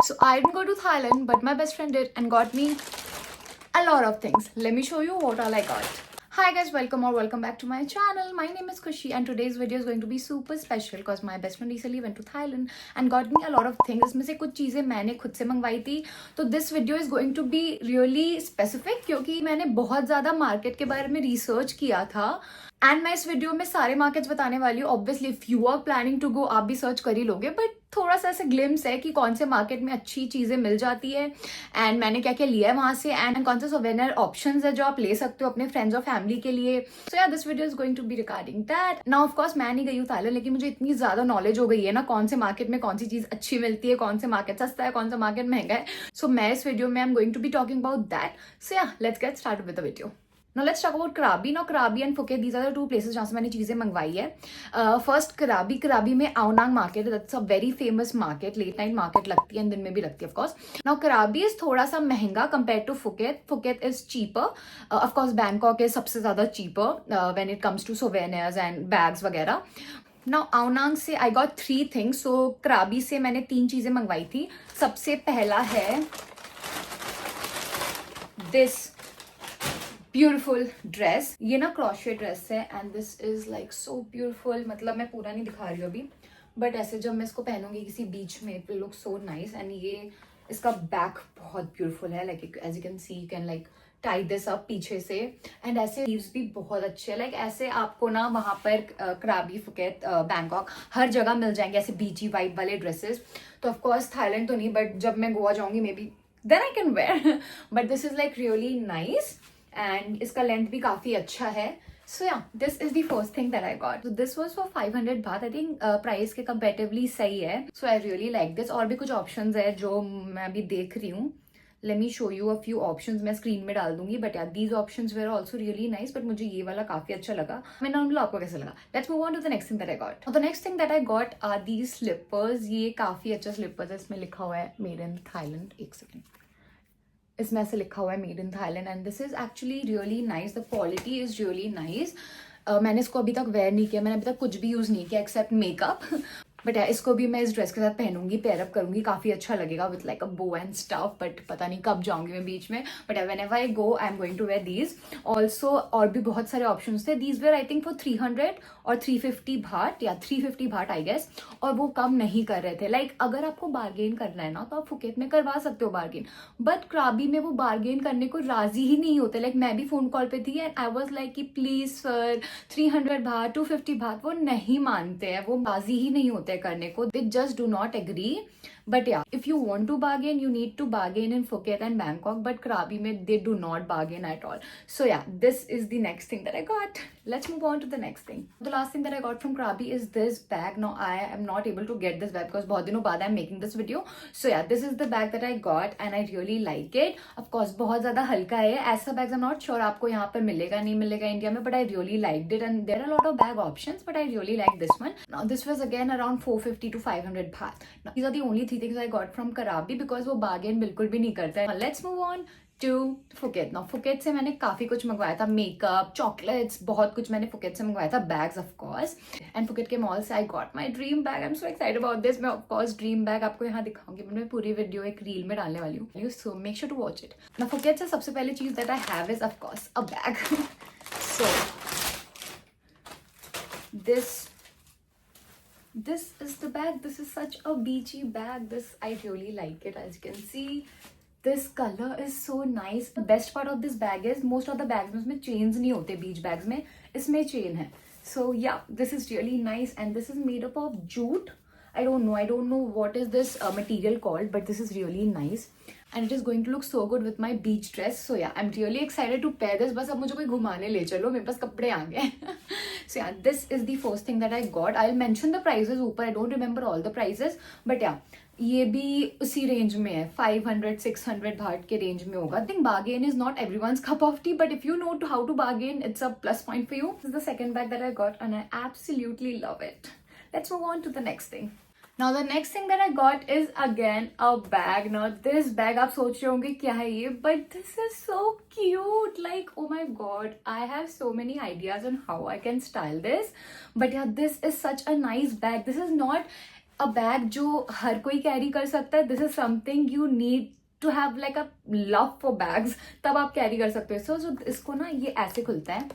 So I didn't go to Thailand, but my best friend did and got me a lot of things. Let me show you what all I got. Hi guys, welcome back to my channel. My name is Kushi and today's video is going to be super special because my best friend recently went to Thailand and got me a lot of things. इसमें से कुछ चीज़ें मैंने खुद से मंगवाई थी. तो this video is going to be really specific क्योंकि मैंने बहुत ज़्यादा मार्केट के बारे में रिसर्च किया था एंड मैं इस वीडियो में सारे मार्केट्स बताने वाली हूँ. Obviously if you are planning to go आप भी सर्च कर ही लोगे, बट थोड़ा सा ऐसे ग्लिम्स है कि कौन से मार्केट में अच्छी चीज़ें मिल जाती है एंड मैंने क्या क्या लिया है वहाँ से एंड कौन से सोवेनियर ऑप्शंस है जो आप ले सकते हो अपने फ्रेंड्स और फैमिली के लिए. So yeah this video is going to be regarding that. Now of course मैं नहीं गई हूँ थाईलैंड, लेकिन मुझे इतनी ज़्यादा नॉलेज हो गई है ना कौन से मार्केट में कौन सी चीज़ अच्छी मिलती है, कौन से मार्केट सस्ता है, कौन सा मार्केट महंगा है. सो मैं इस वीडियो में I am going to be talking about that. So yeah let's get start with the video. Now let's talk about Krabi. Now Krabi and Phuket, these are the two places जहाँ से मैंने चीज़ें मंगवाई है. First Krabi में Ao Nang market, that's a very famous market, late night market लगती है, दिन में भी लगती है of course. Now Krabi is थोड़ा सा महंगा compared to Phuket. Phuket is cheaper. Of course Bangkok is सबसे ज़्यादा cheaper when it comes to souvenirs and bags वगैरह. Now Ao Nang से I got 3 things. So Krabi से मैंने 3 चीज़ें मंगवाई थी. सबसे पहला है this ब्यूटिफुल ड्रेस. ये ना क्रोशे ड्रेस है and this is like so beautiful. मतलब मैं पूरा नहीं दिखा रही हूँ अभी, बट ऐसे जब मैं इसको पहनूंगी किसी बीच में it will look so nice. And ये इसका बैक बहुत ब्यूटिफुल है, like as you can see you can like tie this up पीछे से. एंड ऐसे लीव्स भी बहुत अच्छे हैं, लाइक ऐसे आपको ना वहाँ पर क्राबी, फुकेत, बैंकॉक हर जगह मिल जाएंगे ऐसे बीची वाइब वाले ड्रेसेस. तो ऑफकोर्स थाईलैंड तो नहीं, बट जब मैं गोवा जाऊंगी maybe then I can wear. But this is like really nice and इसका लेंथ भी काफी अच्छा है. So yeah this is the first thing that I got. This was for 500 baht. I think price के comparatively सही है. So I really like this. और भी कुछ ऑप्शंस है जो मैं अभी देख रही हूँ. Let me show you a few options. मैं स्क्रीन में डाल दूंगी, बट यार these options were also really nice. But मुझे ये वाला काफी अच्छा लगा. मैं ना बोला आपको कैसा लगा. Let's move on to the next thing that I got. The next thing that I got are these slippers. ये काफी अच्छा स्लीपर्स है. इसमें लिखा हुआ है मेड इन थाईलैंड. एक सेकेंड, इसमें ऐसे लिखा हुआ है made in Thailand and this is actually really nice. The quality is really nice. मैंने इसको अभी तक वेयर नहीं किया, मैंने अभी तक कुछ भी यूज नहीं किया एक्सेप्ट मेकअप. बट इसको भी मैं इस ड्रेस के साथ पहनूंगी, पेयरअप करूंगी, काफी अच्छा लगेगा with like a bow and stuff. But पता नहीं कब जाऊंगी मैं बीच में. But whenever I go I am going to wear these also. और भी बहुत सारे ऑप्शन थे. These were I think for 300 और 350 भाट या 350 भाट आई गेस. और वो कम नहीं कर रहे थे. लाइक अगर आपको बार्गेन करना है ना तो आप फुकेत में करवा सकते हो बार्गेन, बट क्राबी में वो बार्गेन करने को राजी ही नहीं होते. लाइक मैं भी फोन कॉल पे थी एंड आई वॉज लाइक कि प्लीज सर 300 भाट 250 भाट. वो नहीं मानते हैं, वो राजी ही नहीं होते करने को. दे just do not agree. But yeah, if you want to bargain, you need to bargain in Phuket and Bangkok. But Krabi mein they do not bargain at all. So yeah, this is the next thing that I got. Let's move on to the next thing. The last thing that I got from Krabi is this bag. Now I am not able to get this bag because बहुत दिनों बाद I'm making this video. So yeah, this is the bag that I got and I really like it. Of course बहुत ज़्यादा हल्का है. ऐसा bags I'm not sure आपको यहाँ पर मिलेगा नहीं मिलेगा इंडिया में, but I really liked it and there are a lot of bag options, but I really like this one. Now this was again around 450 to 500 baht. Now these are the only 3 things I got from Krabi because वो bargain बिल्कुल भी नहीं करता है. Let's move on to Phuket. Now Phuket से मैंने काफी कुछ मंगवाया था. मेकअप, चॉकलेट्स, बहुत कुछ मैंने Phuket से मंगवाया था. Bags of course. And Phuket के मॉल से I got my dream bag. I am so excited about this. मैं ऑफ कोर्स ड्रीम बैग आपको यहाँ दिखाऊंगी. मैं पूरी वीडियो एक रील में डालने वाली हूँ, so make sure to watch it. ना Phuket से सबसे पहली चीज that I have is of course a bag. So this is the bag. This is such a beachy bag. This I really like it. As you can see, this color is so nice. The best part of this bag is most of the bags में इसमें chains नहीं होते. beach bags में इसमें chain है. So yeah, this is really nice and this is made up of jute. I don't know what is this material called, but this is really nice and it is going to look so good with my beach dress. So yeah, I'm really excited to pair this. बस अब मुझे कोई घुमाने ले चलो, मेरे पास कपड़े आ गए. So yeah, this is the first thing that I got. I'll mention the prices ऊपर. I don't remember all the prices, but yeah, ये भी उसी रेंज में है. 500-600 भाट के रेंज में होगा. I think bargain is not everyone's cup of tea, but if you know how to bargain, it's a plus point for you. This is the second bag that I got and I absolutely love it. Let's move on to the next thing. Now the next thing that I got is again a bag. Now this bag आप सोच रहे होंगे क्या है ये, but this is so cute. Like oh my god, I have so many ideas on how I can style this. But yeah, this is such a nice bag. This is not a bag जो हर कोई carry कर सकता है. This is something you need to have like a love for bags, तब आप carry कर सकते हो. सो इसको ना ये ऐसे खुलता है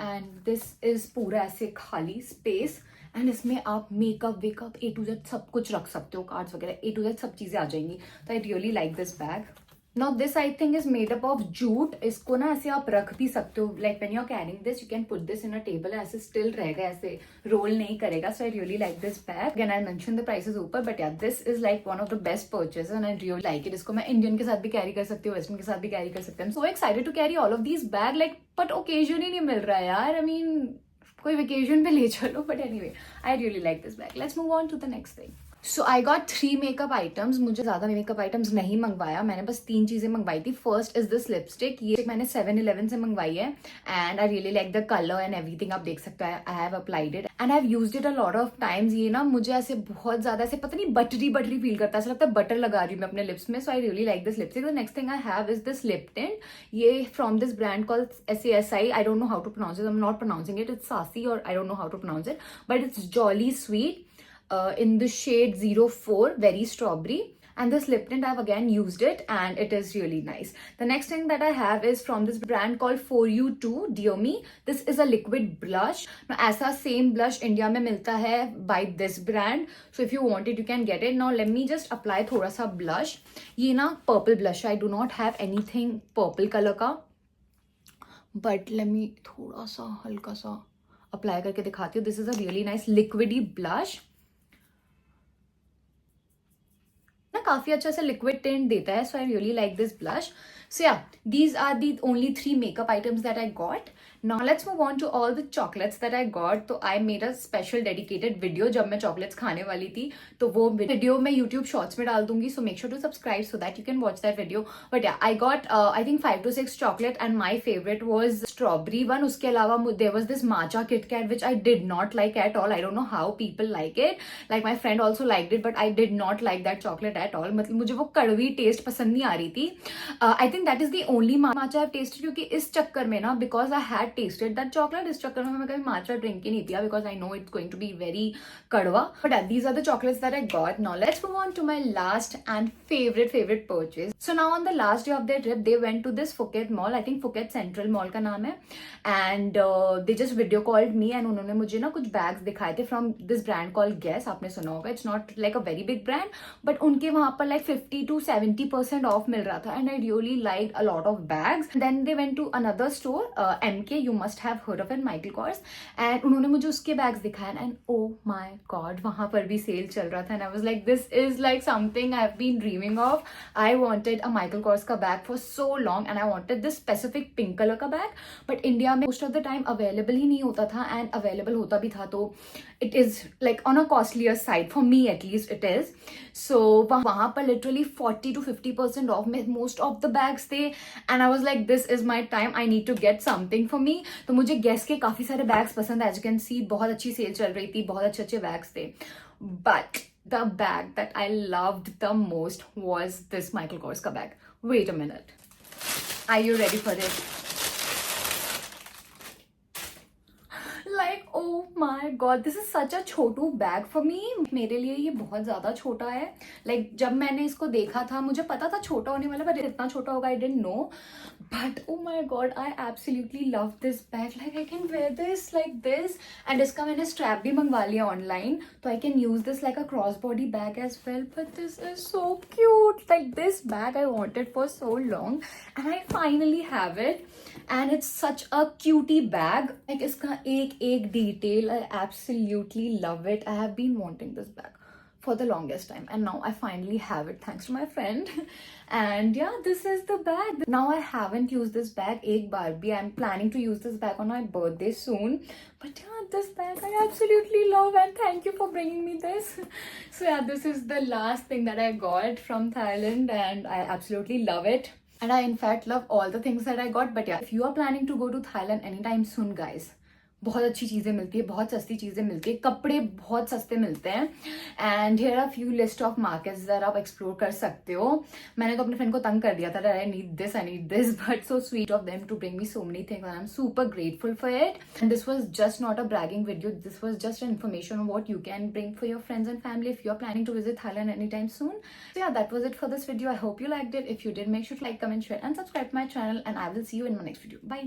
एंड दिस इज पूरा ऐसे खाली स्पेस एंड इसमें आप makeup wake up A to Z सब कुछ रख सकते हो, कार्ड्स वगैरह A to Z सब चीजें आ जाएंगी. तो I really like this bag. Now this I think is made up of jute. इसको ना ऐसे आप रख भी सकते हो, like when you are carrying this you can put this in a table, ऐसे स्टिल रहेगा, ऐसे रोल नहीं करेगा. So I really like this bag. Again I mention the prices ऊपर, but yeah this is like one of the best purchase and I really like it. इसको मैं Indian के साथ भी कैरी कर सकती हूँ, वेस्टर्न के साथ भी कैरी कर सकते हैं. So excited to carry all of these bag like, but occasion ही नहीं मिल रहा है यार. आई मीन कोई वेकेशन पे ले चलो, but anyway I really like this bag. Let's move on to the next thing. So I got 3 makeup items. मुझे ज्यादा मेकअप आइटम्स नहीं मंगवाया, मैंने बस 3 चीजें मंगवाई थी. First is this lipstick. ये मैंने 7-Eleven से मंगवाई है and I really like the colour and everything. आप देख सकते हैं I have applied it and I have used it a lot of times. ये ना मुझे ऐसे बहुत ज्यादा ऐसे पता नहीं बटरी बटरी फील करता है, ऐसा लगता है बटर लगा रही हूँ मैं अपने लिप्स में. So I really like this lipstick. The next thing I have is this lip tint. ये from this brand called SASI. I don't know how to pronounce it, I am not pronouncing it. It's SASI और I don't know how to pronounce it, but it's jolly sweet. In the shade 04, very strawberry. And this lip tint, I've again used it and it is really nice. The next thing that I have is from this brand called For You Too, Dear Me. This is a liquid blush. Now, ऐसा same blush India में मिलता है by this brand. So if you want it, you can get it. Now, let me just apply थोड़ा सा blush. ये ना purple blush है. I do not have anything purple color का. But let me थोड़ा सा हल्का सा apply करके दिखाती हूँ. This is a really nice liquidy blush. काफी अच्छा सा लिक्विड टिंट देता है. So I really like this blush. So yeah these are the only 3 makeup items that I got. Now let's move on to all the chocolates that I got. तो I made a special dedicated video जब मैं chocolates खाने वाली थी, तो वो video मैं YouTube Shorts में डाल दूंगी. So make sure to subscribe so that you can watch that video. But yeah, I got I think 5 to 6 chocolate and my favorite was strawberry one. उसके अलावा there was this matcha Kit Kat which I did not like at all. I don't know how people like it. Like my friend also liked it, but I did not like that chocolate at all. मतलब मुझे वो कड़वी test पसंद नहीं आ रही थी. I think that is the only matcha I've tasted, क्योंकि इस चक्कर में ना because I had tasted that chocolate, इस चक्कर में मैं कभी matcha drink ही नहीं पिया because I know it's going to be very कड़वा. But yeah, these are the chocolates that I got. Now let's move on to my last and favorite purchase. So now on the last day of their trip, they went to this Phuket mall. I think Phuket Central Mall का नाम है. And they just video called me and उन्होंने मुझे ना कुछ bags दिखाए थे from this brand called Guess. आपने सुना होगा. It's not like a very big brand, but उनके वहाँ पर like 50 to 70% off मिल रहा था and I really liked a lot of bags. Then they went to another store, MK. You must have heard of it, Michael Kors. And उन्होंने मुझे उसके bags दिखाए and oh my god, वहाँ पर भी sale चल रहा था and I was like, this is like something I've been dreaming of. I wanted a Michael Kors का bag for so long and I wanted this specific pink color का bag, but India में most of the time available ही नहीं होता था and available होता भी था तो it is like on a costlier side, for me at least it is. So वहाँ पर literally 40 to 50% off में most of the bags थे and I was like, this is my time, I need to get something for me. तो मुझे Guess के काफी सारे bags पसंद है. As you can see, बहुत अच्छी सेल चल रही थी, बहुत अच्छे अच्छे bags थे. But the bag that I loved the most was this Michael Kors का bag. Wait a minute. Are you ready for it? Like, oh my god, this is such a Chhotu bag for me. मेरे लिए ये बहुत ज़्यादा छोटा है. Like, जब मैंने इसको देखा था, मुझे पता था छोटा होने वाला, but इतना छोटा होगा I didn't know. But oh my god, I absolutely love this bag. Like, I can wear this like this. And इसका मैंने strap भी मंगवा लिया online, तो I can use this like a crossbody bag as well. But this is so cute. Like, this bag I wanted for so long, and I finally have it. And it's such a cutie bag. Like, इसका एक detail, I absolutely love it. I have been wanting this bag for the longest time and now I finally have it thanks to my friend. And yeah, this is the bag. Now I haven't used this bag एक बार भी. I'm planning to use this bag on my birthday soon. But yeah, this bag I absolutely love and thank you for bringing me this. So yeah, this is the last thing that I got from Thailand and I absolutely love it. And I in fact love all the things that I got. But yeah, if you are planning to go to Thailand anytime soon, guys, बहुत अच्छी चीज़ें मिलती है, बहुत सस्ती चीज़ें मिलती है, कपड़े बहुत सस्ते मिलते हैं. And here are few list of markets that आप एक्सप्लोर कर सकते हो. मैंने तो अपने फ्रेंड को तंग कर दिया था, I need this, but so sweet of them to bring me so many things, I am super grateful for it. And this was just not a bragging video, this was just information on what you can bring for your friends and family if you're planning to visit Thailand anytime soon. So yeah, that was it for this video. I hope you liked it. If you did, make sure to like, comment, share and subscribe to my channel, and I will see you in my next video. Bye.